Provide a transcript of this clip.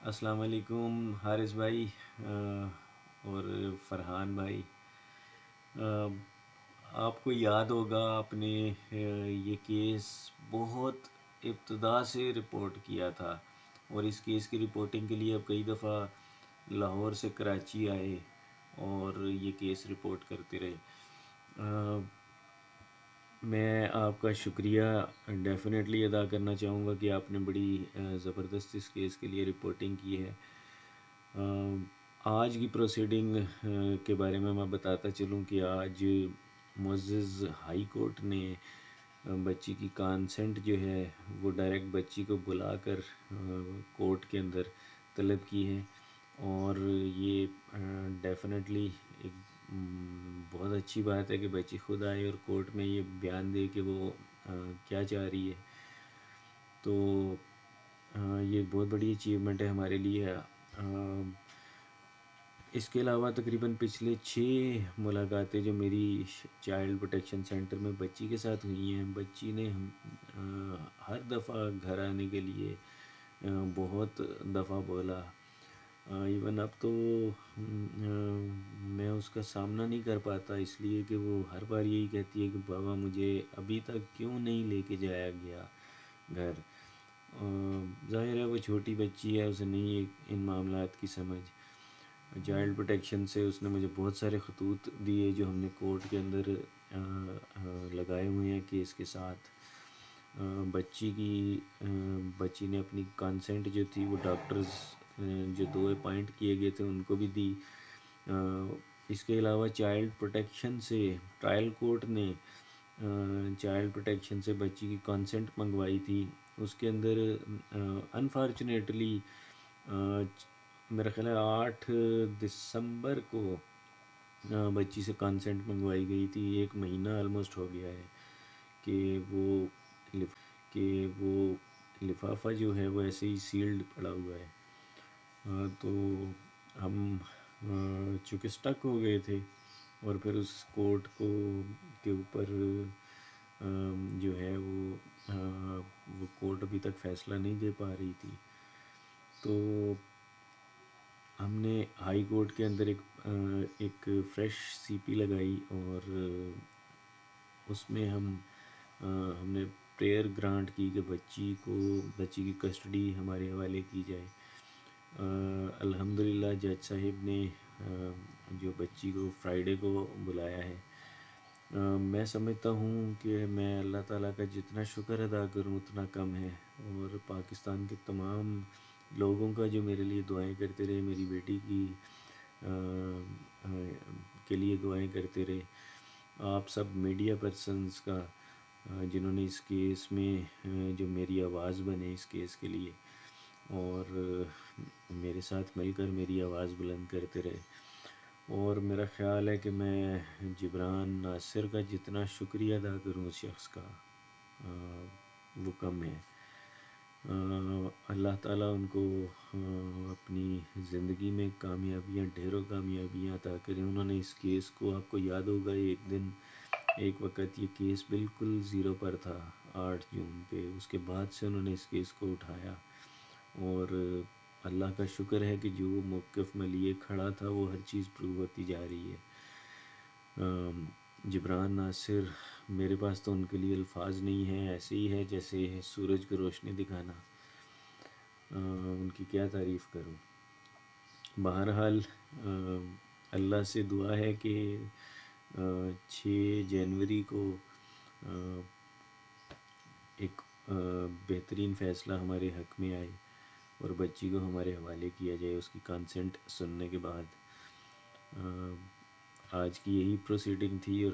السلام علیکم حارث بھائی اور فرحان بھائی. آپ کو یاد ہوگا آپ نے یہ کیس بہت ابتدا سے رپورٹ کیا تھا، اور اس کیس کی رپورٹنگ کے لیے اب کئی دفعہ لاہور سے کراچی آئے اور یہ کیس رپورٹ کرتے رہے. میں آپ کا شکریہ ڈیفینیٹلی ادا کرنا چاہوں گا کہ آپ نے بڑی زبردست اس کیس کے لیے رپورٹنگ کی ہے. آج کی پروسیڈنگ کے بارے میں بتاتا چلوں کہ آج معزز ہائی کورٹ نے بچی کی کانسنٹ جو ہے وہ ڈائریکٹ بچی کو بلا کر کورٹ کے اندر طلب کی ہے، اور یہ ڈیفینیٹلی ایک بہت اچھی بات ہے کہ بچی خود آئے اور کورٹ میں یہ بیان دے کہ وہ کیا چاہ رہی ہے. تو یہ بہت بڑی اچیومنٹ ہے ہمارے لیے. اس کے علاوہ تقریباً پچھلے 6 ملاقاتیں جو میری چائلڈ پروٹیکشن سینٹر میں بچی کے ساتھ ہوئی ہیں، بچی نے ہر دفعہ گھر آنے کے لیے بہت دفعہ بولا. ایون اب تو میں اس کا سامنا نہیں کر پاتا، اس لیے کہ وہ ہر بار یہی کہتی ہے کہ بابا مجھے ابھی تک کیوں نہیں لے کے جایا گیا گھر. ظاہر ہے وہ چھوٹی بچی ہے، اسے نہیں ان معاملات کی سمجھ. چائلڈ پروٹیکشن سے اس نے مجھے بہت سارے خطوط دیے جو ہم نے کورٹ کے اندر لگائے ہوئے ہیں کیس کے ساتھ. بچی نے اپنی کانسنٹ جو تھی وہ ڈاکٹرز جو 2 اپائنٹ کیے گئے تھے ان کو بھی دی. اس کے علاوہ چائلڈ پروٹیکشن سے ٹرائل کورٹ نے چائلڈ پروٹیکشن سے بچی کی کانسنٹ منگوائی تھی. اس کے اندر انفارچونیٹلی میرا خیال ہے 8 دسمبر کو بچی سے کانسنٹ منگوائی گئی تھی. 1 مہینہ آلموسٹ ہو گیا ہے کہ وہ لفافہ جو ہے وہ ایسے ہی سیلڈ پڑا ہوا ہے. تو ہم چونکہ سٹک ہو گئے تھے، اور پھر اس کورٹ کو کے اوپر جو ہے وہ کورٹ ابھی تک فیصلہ نہیں دے پا رہی تھی. تو ہم نے ہائی کورٹ کے اندر ایک فریش سی پی لگائی، اور اس میں ہم نے پریئر گرانٹ کی کہ بچی کی کسٹڈی ہمارے حوالے کی جائے. الحمدللہ جج صاحب نے جو بچی کو فرائیڈے کو بلایا ہے. میں سمجھتا ہوں کہ میں اللہ تعالیٰ کا جتنا شکر ادا کروں اتنا کم ہے، اور پاکستان کے تمام لوگوں کا جو میرے لیے دعائیں کرتے رہے، میری بیٹی کے لیے دعائیں کرتے رہے. آپ سب میڈیا پرسنز کا جنہوں نے اس کیس میں جو میری آواز بنے اس کیس کے لیے، اور میرے ساتھ مل کر میری آواز بلند کرتے رہے. اور میرا خیال ہے کہ میں جبران ناصر کا جتنا شکریہ ادا کروں اس شخص کا وہ کم ہے. اللہ تعالیٰ ان کو اپنی زندگی میں ڈھیروں کامیابیاں عطا کریں. انہوں نے اس کیس کو، آپ کو یاد ہوگا ایک وقت یہ کیس بالکل زیرو پر تھا 8 جون پہ. اس کے بعد سے انہوں نے اس کیس کو اٹھایا، اور اللہ کا شکر ہے کہ جو موقف میں لیے کھڑا تھا وہ ہر چیز پروو ہوتی جا رہی ہے. جبران ناصر، میرے پاس تو ان کے لیے الفاظ نہیں ہیں. ایسے ہی ہے جیسے سورج کو روشنی دکھانا. ان کی کیا تعریف کروں. بہرحال اللہ سے دعا ہے کہ 6 جنوری کو ایک بہترین فیصلہ ہمارے حق میں آئے اور بچی کو ہمارے حوالے کیا جائے اس کی کانسنٹ سننے کے بعد. آج کی یہی پروسیڈنگ تھی، اور